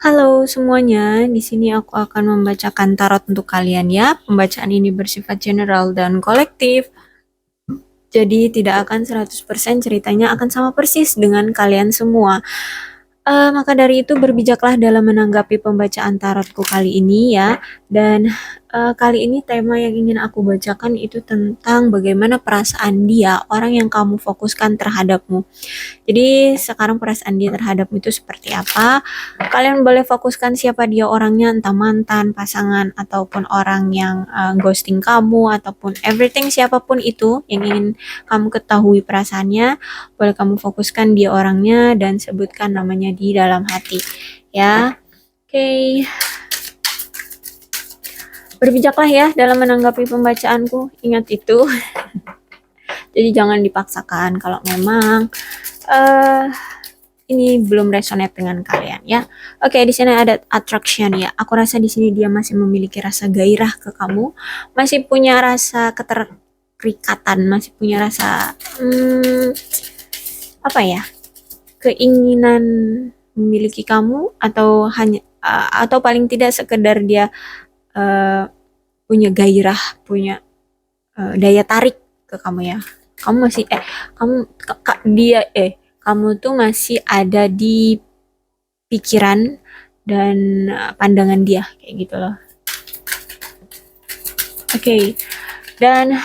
Halo semuanya, di sini aku akan membacakan tarot untuk kalian ya. Pembacaan ini bersifat general dan kolektif, jadi tidak akan 100% ceritanya akan sama persis dengan kalian semua. Maka dari itu berbijaklah dalam menanggapi pembacaan tarotku kali ini ya. Dan kali ini tema yang ingin aku bacakan itu tentang bagaimana perasaan dia, orang yang kamu fokuskan terhadapmu. Jadi sekarang perasaan dia terhadapmu itu seperti apa? Kalian boleh fokuskan siapa dia orangnya, entah mantan, pasangan, ataupun orang yang ghosting kamu, ataupun everything siapapun itu yang ingin kamu ketahui perasaannya. Boleh kamu fokuskan dia orangnya dan sebutkan namanya di dalam hati. Ya, oke. Berbijaklah ya dalam menanggapi pembacaanku. Ingat itu. Jadi jangan dipaksakan kalau memang ini belum resonate dengan kalian ya. Oke, di sini ada attraction ya. Aku rasa di sini dia masih memiliki rasa gairah ke kamu, masih punya rasa keterikatan, masih punya rasa apa ya? Keinginan memiliki kamu atau hanya atau paling tidak sekedar dia punya gairah, punya daya tarik ke kamu ya. Kamu masih kamu tuh masih ada di pikiran dan pandangan dia kayak gitu loh. Oke. Dan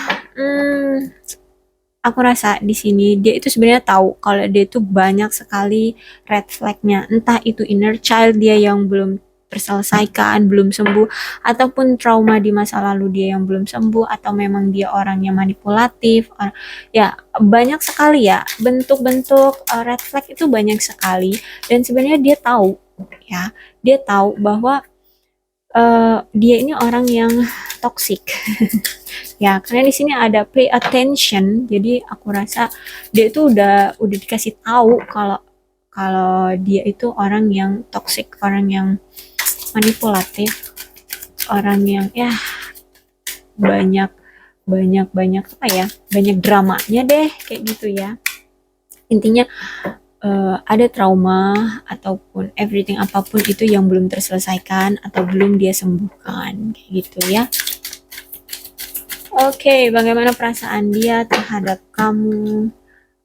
aku rasa di sini dia itu sebenarnya tahu kalau dia itu banyak sekali red flag-nya. Entah itu inner child dia yang belum terselesaikan, belum sembuh, ataupun trauma di masa lalu dia yang belum sembuh, atau memang dia orangnya manipulatif. Ya, banyak sekali ya bentuk-bentuk red flag itu banyak sekali. Dan sebenarnya dia tahu ya, dia tahu bahwa dia ini orang yang toxic. Ya, karena di sini ada pay attention, jadi aku rasa dia itu udah dikasih tahu kalau kalau dia itu orang yang toxic, orang yang manipulatif, orang yang ya banyak banyak banyak apa ya, banyak dramanya deh kayak gitu ya. Intinya ada trauma ataupun everything apapun itu yang belum terselesaikan atau belum dia sembuhkan kayak gitu ya. Oke, bagaimana perasaan dia terhadap kamu?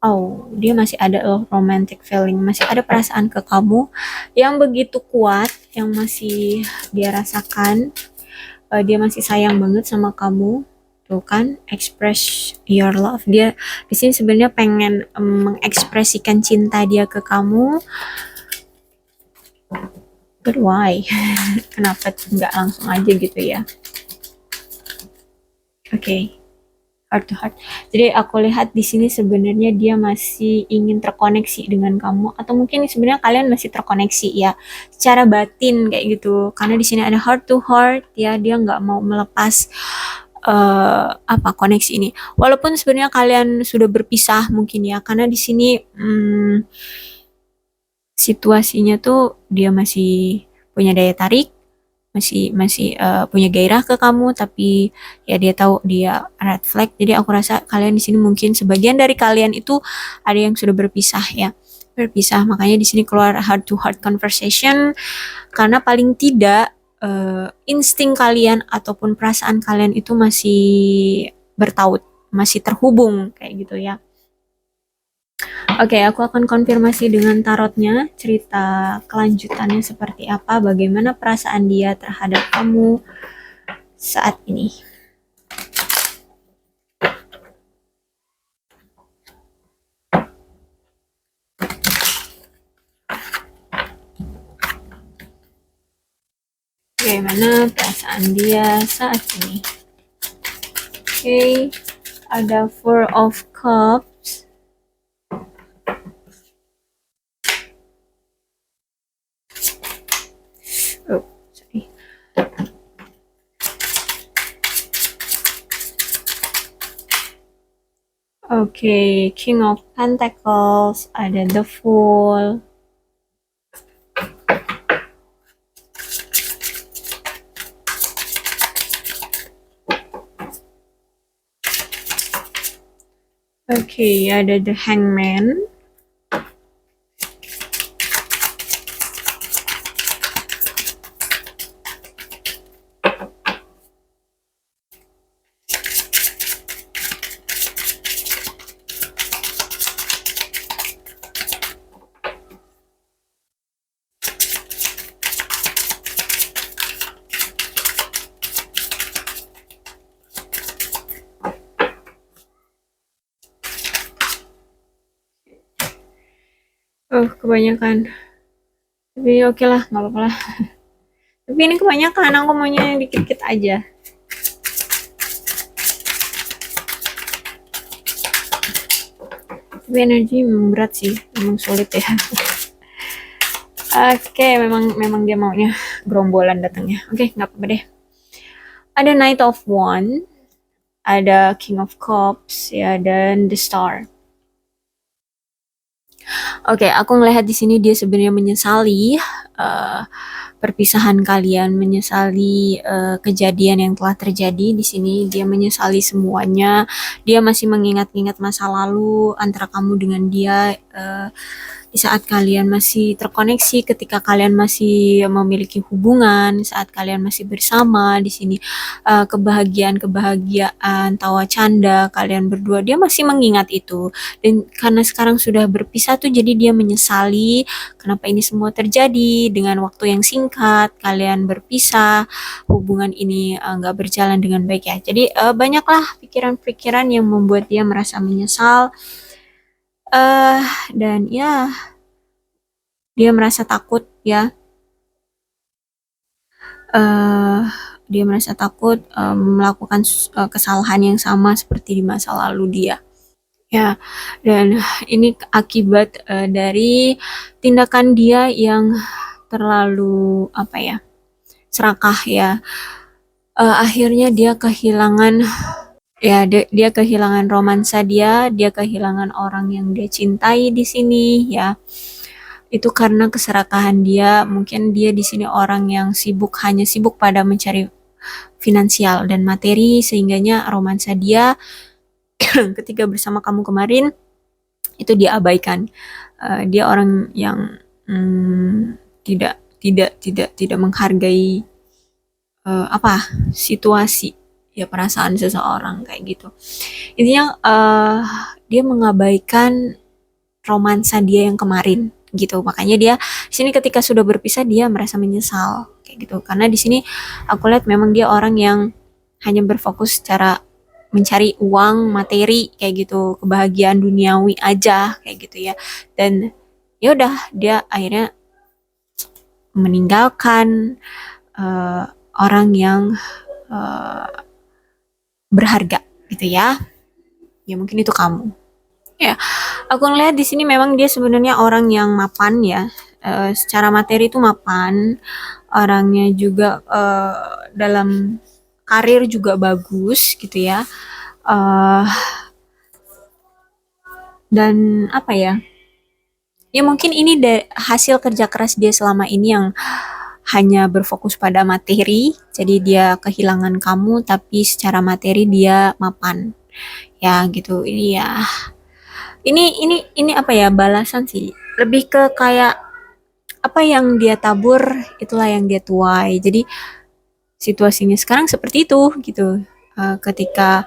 Oh, dia masih ada romantic feeling, masih ada perasaan ke kamu yang begitu kuat, yang masih dia rasakan. Dia masih sayang banget sama kamu. Tuh kan, express your love. Dia di sini sebenarnya pengen mengekspresikan cinta dia ke kamu. But why? Kenapa nggak langsung aja gitu ya? Oke. Heart to heart. Jadi aku lihat di sini sebenarnya dia masih ingin terkoneksi dengan kamu, atau mungkin sebenarnya kalian masih terkoneksi ya secara batin kayak gitu. Karena di sini ada heart to heart ya, dia nggak mau melepas apa koneksi ini. Walaupun sebenarnya kalian sudah berpisah mungkin ya, karena di sini situasinya tuh dia masih punya daya tarik, masih masih punya gairah ke kamu, tapi ya dia tahu dia red flag. Jadi aku rasa kalian di sini mungkin sebagian dari kalian itu ada yang sudah berpisah ya, berpisah. Makanya di sini keluar heart to heart conversation, karena paling tidak insting kalian ataupun perasaan kalian itu masih bertaut, masih terhubung kayak gitu ya. Oke, aku akan konfirmasi dengan tarotnya, cerita kelanjutannya seperti apa, bagaimana perasaan dia terhadap kamu saat ini. Bagaimana perasaan dia saat ini. Oke, ada Four of Cups. Oh, sorry. Oke, King of Pentacles, ada The Fool. Oke, ada The Hangman. Kebanyakan. Tapi oke lah, nggak apa-apa lah. Tapi ini kebanyakan, aku maunya yang dikit-dikit aja. Tapi energi memang berat sih, memang sulit ya. Oke, memang memang dia maunya gerombolan datangnya. Oke, nggak apa-apa deh. Ada Knight of Wands, ada King of Cups, ya, dan The Star. Oke, aku ngelihat di sini dia sebenarnya menyesali uh, perpisahan kalian, menyesali kejadian yang telah terjadi di sini. Dia menyesali semuanya. Dia masih mengingat-ingat masa lalu antara kamu dengan dia. Di saat kalian masih terkoneksi, ketika kalian masih memiliki hubungan, saat kalian masih bersama di sini, kebahagiaan, tawa canda kalian berdua, dia masih mengingat itu. Dan karena sekarang sudah berpisah tuh, jadi dia menyesali kenapa ini semua terjadi dengan waktu yang singkat, kalian berpisah, hubungan ini nggak berjalan dengan baik ya. Jadi banyaklah pikiran-pikiran yang membuat dia merasa menyesal. eh dan ya, dia merasa takut ya. eh dia merasa takut melakukan kesalahan yang sama seperti di masa lalu dia. Ya, dan ini akibat dari tindakan dia yang terlalu apa ya, serakah ya. Akhirnya dia kehilangan, ya, dia kehilangan romansa dia kehilangan orang yang dia cintai di sini ya. Itu karena keserakahan dia. Mungkin dia di sini orang yang hanya sibuk pada mencari finansial dan materi, sehingganya romansa dia ketika bersama kamu kemarin itu dia abaikan. Dia orang yang tidak tidak menghargai apa, situasi ya, perasaan seseorang kayak gitu. Intinya dia mengabaikan romansa dia yang kemarin gitu. Makanya dia di sini ketika sudah berpisah dia merasa menyesal kayak gitu. Karena di sini aku lihat memang dia orang yang hanya berfokus secara mencari uang, materi kayak gitu, kebahagiaan duniawi aja kayak gitu ya. Dan ya udah, dia akhirnya meninggalkan uh, orang yang uh, berharga gitu ya. Ya mungkin itu kamu. Ya, aku ngeliat di sini memang dia sebenarnya orang yang mapan ya. Secara materi itu mapan, orangnya juga dalam karir juga bagus gitu ya. Eh dan apa ya? Ya mungkin ini hasil kerja keras dia selama ini yang hanya berfokus pada materi, jadi dia kehilangan kamu, tapi secara materi dia mapan. Ya gitu. Ini ya. Ini apa ya, balasan sih. Lebih ke kayak apa yang dia tabur itulah yang dia tuai. Jadi situasinya sekarang seperti itu gitu. Ketika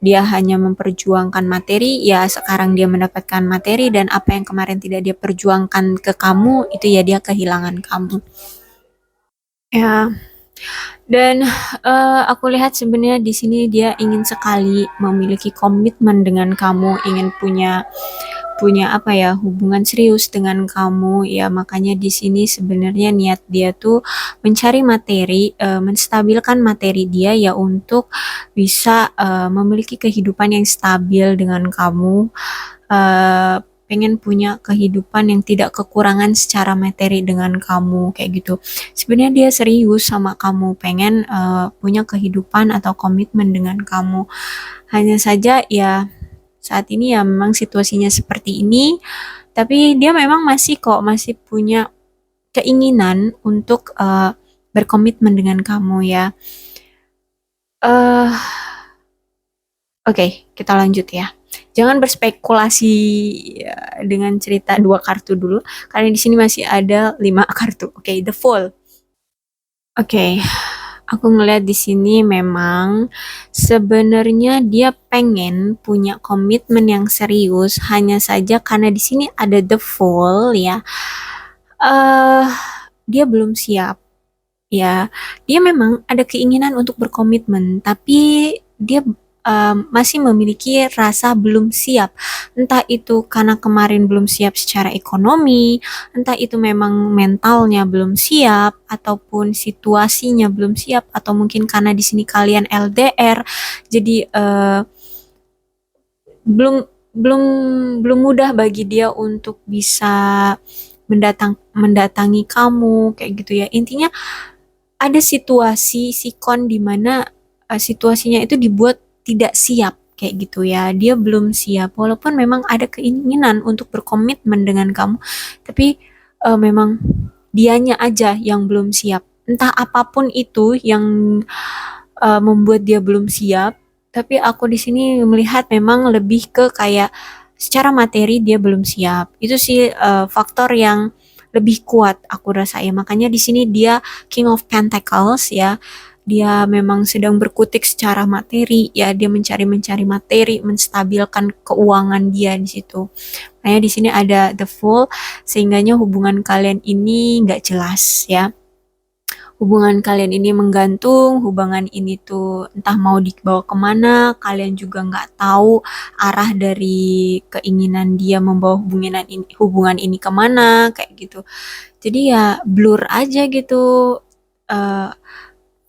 dia hanya memperjuangkan materi, ya sekarang dia mendapatkan materi, dan apa yang kemarin tidak dia perjuangkan ke kamu itu ya dia kehilangan kamu. Ya, dan aku lihat sebenarnya di sini dia ingin sekali memiliki komitmen dengan kamu, ingin punya punya apa ya, hubungan serius dengan kamu ya. Makanya di sini sebenarnya niat dia tuh mencari materi, menstabilkan materi dia ya, untuk bisa memiliki kehidupan yang stabil dengan kamu. Pengen punya kehidupan yang tidak kekurangan secara materi dengan kamu kayak gitu. Sebenarnya dia serius sama kamu, pengen punya kehidupan atau komitmen dengan kamu. Hanya saja ya saat ini ya memang situasinya seperti ini, tapi dia memang masih punya keinginan untuk berkomitmen dengan kamu ya. eh Oke, kita lanjut ya. Jangan berspekulasi ya, dengan cerita dua kartu dulu, karena di sini masih ada 5 kartu. Oke, the Fool. Oke, aku ngeliat di sini memang sebenarnya dia pengen punya komitmen yang serius, hanya saja karena di sini ada the Fool ya. eh Dia belum siap ya. Dia memang ada keinginan untuk berkomitmen, tapi dia masih memiliki rasa belum siap. Entah itu karena kemarin belum siap secara ekonomi, entah itu memang mentalnya belum siap, ataupun situasinya belum siap, atau mungkin karena di sini kalian LDR, jadi belum belum belum mudah bagi dia untuk bisa mendatangi kamu kayak gitu ya. Intinya ada situasi sikon di mana situasinya itu dibuat tidak siap kayak gitu ya. Dia belum siap walaupun memang ada keinginan untuk berkomitmen dengan kamu, tapi memang dianya aja yang belum siap. Entah apapun itu yang membuat dia belum siap, tapi aku di sini melihat memang lebih ke kayak secara materi dia belum siap. Itu sih faktor yang lebih kuat aku rasa ya. Makanya di sini dia King of Pentacles ya. Dia memang sedang berkutik secara materi ya. Dia mencari materi, menstabilkan keuangan dia di situ. Makanya di sini ada the Fool, sehingganya hubungan kalian ini nggak jelas ya. Hubungan kalian ini menggantung, hubungan ini tuh entah mau dibawa kemana, kalian juga nggak tahu arah dari keinginan dia membawa hubungan ini kemana, kayak gitu. Jadi ya blur aja gitu. Eh,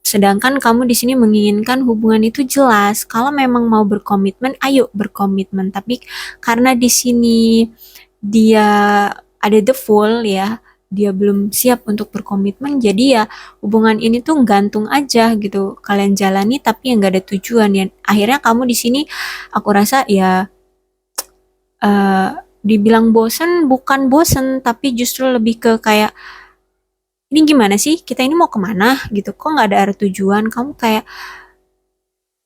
Sedangkan kamu di sini menginginkan hubungan itu jelas. Kalau memang mau berkomitmen, ayo berkomitmen. Tapi karena di sini dia ada the fool ya, dia belum siap untuk berkomitmen, jadi ya hubungan ini tuh gantung aja gitu. Kalian jalani tapi yang nggak ada tujuan ya. Akhirnya kamu di sini, aku rasa ya eh, dibilang bosen, bukan bosen, tapi justru lebih ke kayak ini gimana sih? Kita ini mau kemana gitu? Kok nggak ada arah tujuan? Kamu kayak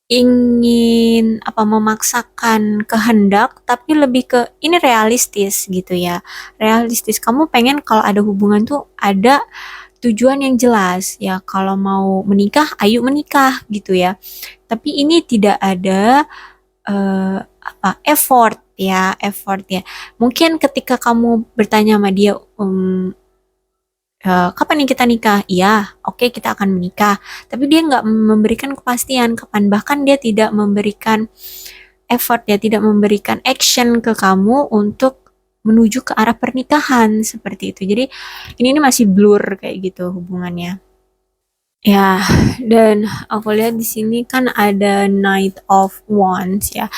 ingin apa memaksakan kehendak, tapi lebih ke ini realistis gitu ya. Realistis. Kamu pengen kalau ada hubungan tuh ada tujuan yang jelas ya. Kalau mau menikah, ayo menikah gitu ya. Tapi ini tidak ada effort ya, effort ya. Mungkin ketika kamu bertanya sama dia, kapan nih kita nikah? Iya, oke kita akan menikah. Tapi dia nggak memberikan kepastian kapan. Bahkan dia tidak memberikan effort, dia tidak memberikan action ke kamu untuk menuju ke arah pernikahan seperti itu. Jadi ini masih blur kayak gitu hubungannya. Ya, dan aku lihat di sini kan ada Knight of Wands ya.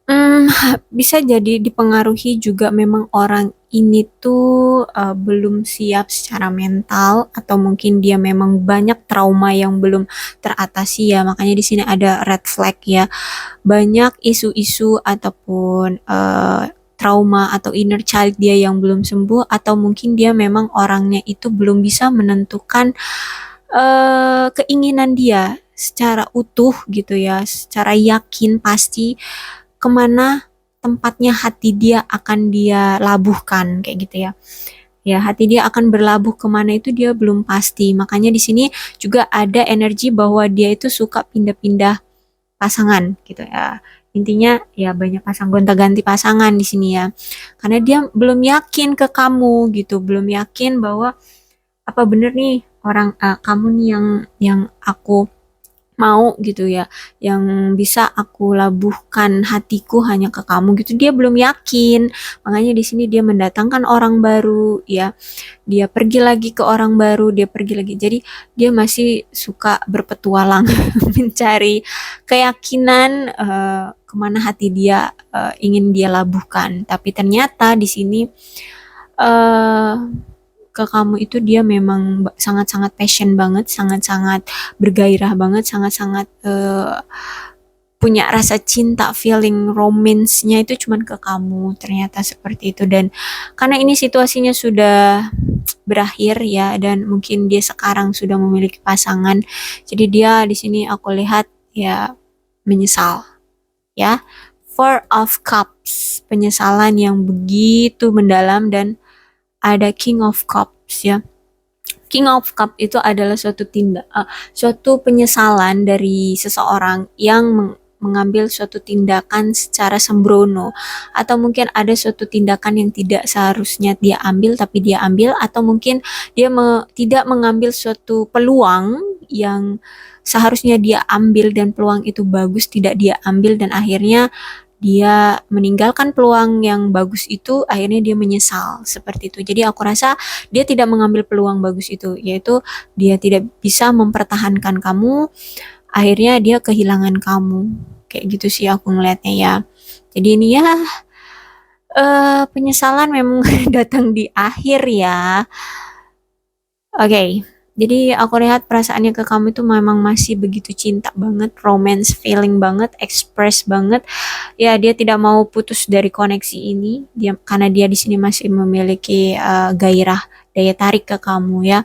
Hmm, bisa jadi dipengaruhi juga memang orang ini tuh belum siap secara mental, atau mungkin dia memang banyak trauma yang belum teratasi ya. Makanya di sini ada red flag ya. Banyak isu-isu ataupun trauma atau inner child dia yang belum sembuh, atau mungkin dia memang orangnya itu belum bisa menentukan keinginan dia secara utuh gitu ya, secara yakin pasti kemana tempatnya hati dia akan dia labuhkan kayak gitu ya. Ya, hati dia akan berlabuh kemana itu dia belum pasti. Makanya di sini juga ada energi bahwa dia itu suka pindah-pindah pasangan gitu ya. Intinya ya banyak gonta-ganti pasangan di sini ya. Karena dia belum yakin ke kamu gitu, belum yakin bahwa apa bener nih orang kamu nih yang aku mau gitu ya, yang bisa aku labuhkan hatiku hanya ke kamu gitu. Dia belum yakin, makanya di sini dia mendatangkan orang baru ya, dia pergi lagi ke orang baru, dia pergi lagi, jadi dia masih suka berpetualang mencari keyakinan kemana hati dia ingin dia labuhkan. Tapi ternyata di sini eh ke kamu itu dia memang sangat-sangat passion banget, sangat-sangat bergairah banget, sangat-sangat punya rasa cinta, feeling romance-nya itu cuman ke kamu, ternyata seperti itu. Dan karena ini situasinya sudah berakhir ya, dan mungkin dia sekarang sudah memiliki pasangan, jadi dia di sini aku lihat ya menyesal ya. Four of Cups, penyesalan yang begitu mendalam. Dan ada King of Cups ya. King of Cup itu adalah suatu penyesalan dari seseorang yang mengambil suatu tindakan secara sembrono, atau mungkin ada suatu tindakan yang tidak seharusnya dia ambil tapi dia ambil, atau mungkin dia tidak mengambil suatu peluang yang seharusnya dia ambil dan peluang itu bagus tidak dia ambil, dan akhirnya dia meninggalkan peluang yang bagus itu, akhirnya dia menyesal seperti itu. Jadi aku rasa dia tidak mengambil peluang bagus itu, yaitu dia tidak bisa mempertahankan kamu, akhirnya dia kehilangan kamu. Kayak gitu sih aku ngelihatnya ya. Jadi ini ya, penyesalan memang datang di akhir ya. Oke, jadi aku lihat perasaannya ke kamu itu memang masih begitu cinta banget, romance feeling banget, express banget. Ya, dia tidak mau putus dari koneksi ini, dia karena dia di sini masih memiliki gairah, daya tarik ke kamu ya.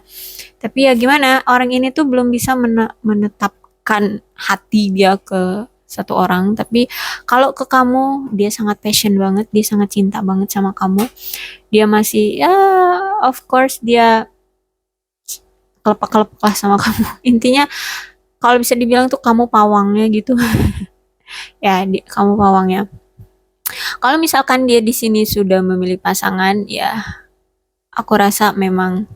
Tapi ya gimana, orang ini tuh belum bisa menetapkan hati dia ke satu orang, tapi kalau ke kamu dia sangat passion banget, dia sangat cinta banget sama kamu. Dia masih ya, of course dia kelepak-kelepak lah sama kamu. Intinya kalau bisa dibilang tuh kamu pawangnya gitu. Ya, kamu pawangnya. Kalau misalkan dia di sini sudah memilih pasangan, ya aku rasa memang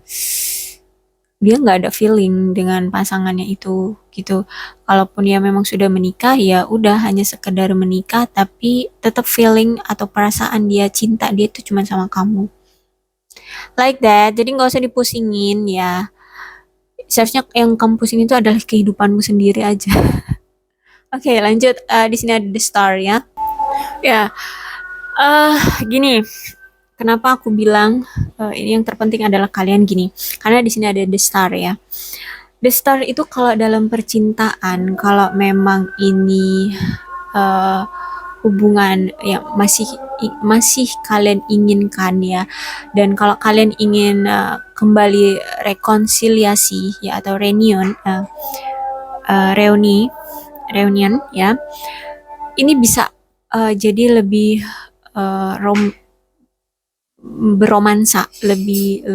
dia nggak ada feeling dengan pasangannya itu gitu. Kalaupun dia memang sudah menikah, ya udah hanya sekedar menikah, tapi tetap feeling atau perasaan dia cinta dia itu cuma sama kamu. Like that. Jadi nggak usah dipusingin ya. Seharusnya yang kamu pusing itu adalah kehidupanmu sendiri aja. Oke, lanjut. Di sini ada the star ya. Ya, eh gini. Kenapa aku bilang ini yang terpenting adalah kalian gini? Karena di sini ada the star ya. The star itu kalau dalam percintaan, kalau memang ini eh, hubungan yang masih kalian inginkan ya, dan kalau kalian ingin kembali rekonsiliasi ya atau reunion ya, ini bisa jadi lebih beromansa, lebih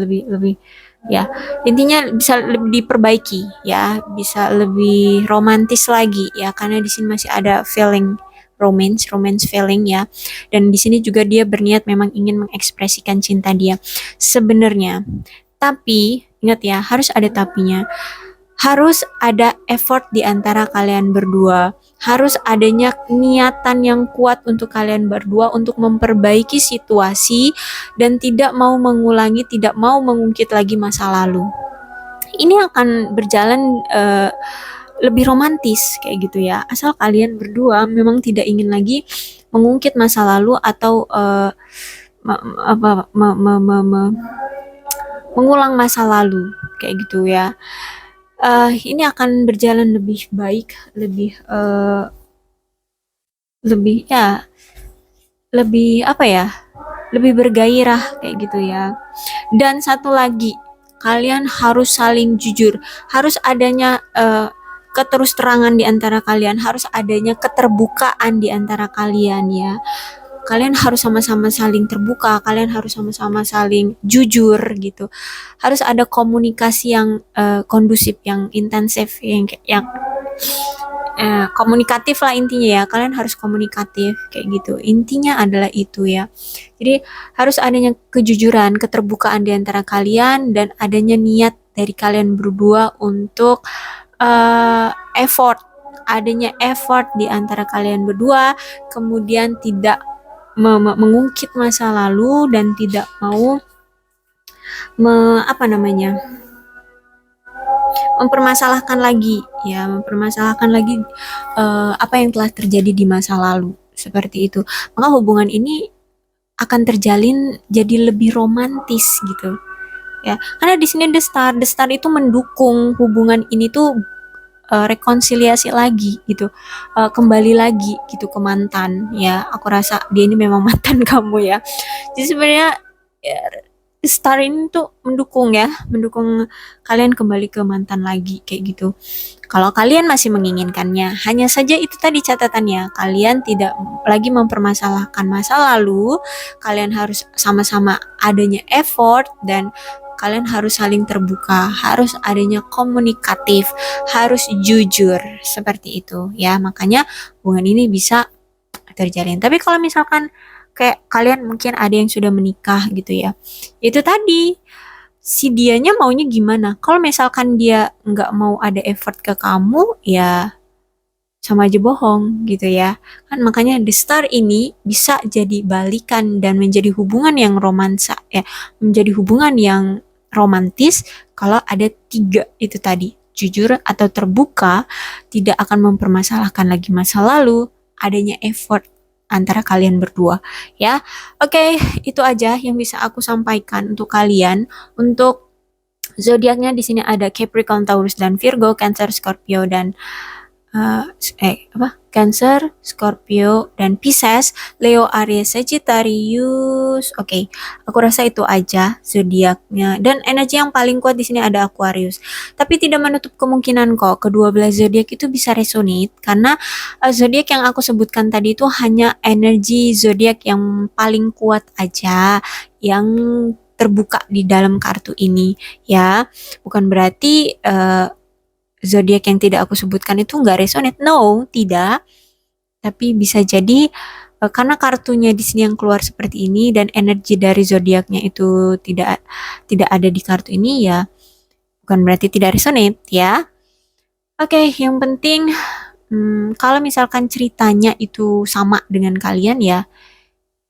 ya, intinya bisa lebih diperbaiki ya, bisa lebih romantis lagi ya, karena di sini masih ada feeling romance feeling ya, dan di sini juga dia berniat memang ingin mengekspresikan cinta dia sebenarnya. Tapi ingat ya, harus ada tapinya, harus ada effort di antara kalian berdua. Harus adanya niatan yang kuat untuk kalian berdua untuk memperbaiki situasi dan tidak mau mengulangi, tidak mau mengungkit lagi masa lalu. Ini akan berjalan lebih romantis kayak gitu ya. Asal kalian berdua memang tidak ingin lagi mengungkit masa lalu atau mengulang masa lalu kayak gitu ya. Ini akan berjalan lebih baik, lebih ya, lebih apa ya, lebih bergairah kayak gitu ya. Dan satu lagi, kalian harus saling jujur, harus adanya keterus terangan di antara kalian, harus adanya keterbukaan di antara kalian ya. Kalian harus sama-sama saling terbuka, kalian harus sama-sama saling jujur gitu. Harus ada komunikasi yang kondusif, yang intensif, yang komunikatif lah intinya ya. Kalian harus komunikatif kayak gitu. Intinya adalah itu ya. Jadi harus adanya kejujuran, keterbukaan di antara kalian, dan adanya niat dari kalian berdua untuk effort. Adanya effort di antara kalian berdua, kemudian tidak mengungkit masa lalu dan tidak mau apa namanya, mempermasalahkan lagi ya, mempermasalahkan lagi apa yang telah terjadi di masa lalu seperti itu. Maka hubungan ini akan terjalin jadi lebih romantis gitu ya, karena di sini the star itu mendukung hubungan ini tuh rekonsiliasi lagi gitu, kembali lagi gitu ke mantan ya. Aku rasa dia ini memang mantan kamu ya. Jadi sebenarnya ya, Star ini tuh mendukung kalian kembali ke mantan lagi kayak gitu. Kalau kalian masih menginginkannya, hanya saja itu tadi catatannya, kalian tidak lagi mempermasalahkan masa lalu, kalian harus sama-sama adanya effort, dan kalian harus saling terbuka, harus adanya komunikatif, harus jujur seperti itu ya. Makanya hubungan ini bisa terjalin. Tapi kalau misalkan kayak kalian mungkin ada yang sudah menikah gitu ya, itu tadi si dianya maunya gimana. Kalau misalkan dia nggak mau ada effort ke kamu, ya sama aja bohong gitu ya. Kan makanya The Star ini bisa jadi balikan dan menjadi hubungan yang romansa ya, menjadi hubungan yang romantis kalau ada tiga itu tadi. Jujur atau terbuka, tidak akan mempermasalahkan lagi masa lalu, adanya effort antara kalian berdua ya. Oke, itu aja yang bisa aku sampaikan untuk kalian. Untuk zodiaknya di sini ada Capricorn, Taurus dan Virgo, Cancer, Scorpio dan eh Cancer, Scorpio dan Pisces, Leo, Aries, Sagittarius. Oke, aku rasa itu aja zodiaknya. Dan energi yang paling kuat di sini ada Aquarius. Tapi tidak menutup kemungkinan kok kedua belah zodiak itu bisa resonate karena zodiak yang aku sebutkan tadi itu hanya energi zodiak yang paling kuat aja yang terbuka di dalam kartu ini ya. Bukan berarti zodiak yang tidak aku sebutkan itu nggak resonate. No, tidak. Tapi bisa jadi karena kartunya di sini yang keluar seperti ini dan energi dari zodiaknya itu tidak tidak ada di kartu ini ya, bukan berarti tidak resonate ya. Oke, yang penting kalau misalkan ceritanya itu sama dengan kalian ya,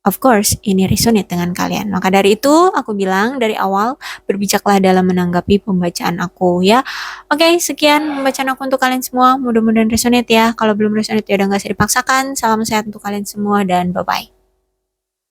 of course, ini resonate dengan kalian. Maka dari itu, aku bilang dari awal, berbijaklah dalam menanggapi pembacaan aku ya. Oke, sekian pembacaan aku untuk kalian semua. Mudah-mudahan resonate ya. Kalau belum resonate ya udah nggak usah dipaksakan. Salam sehat untuk kalian semua dan bye-bye.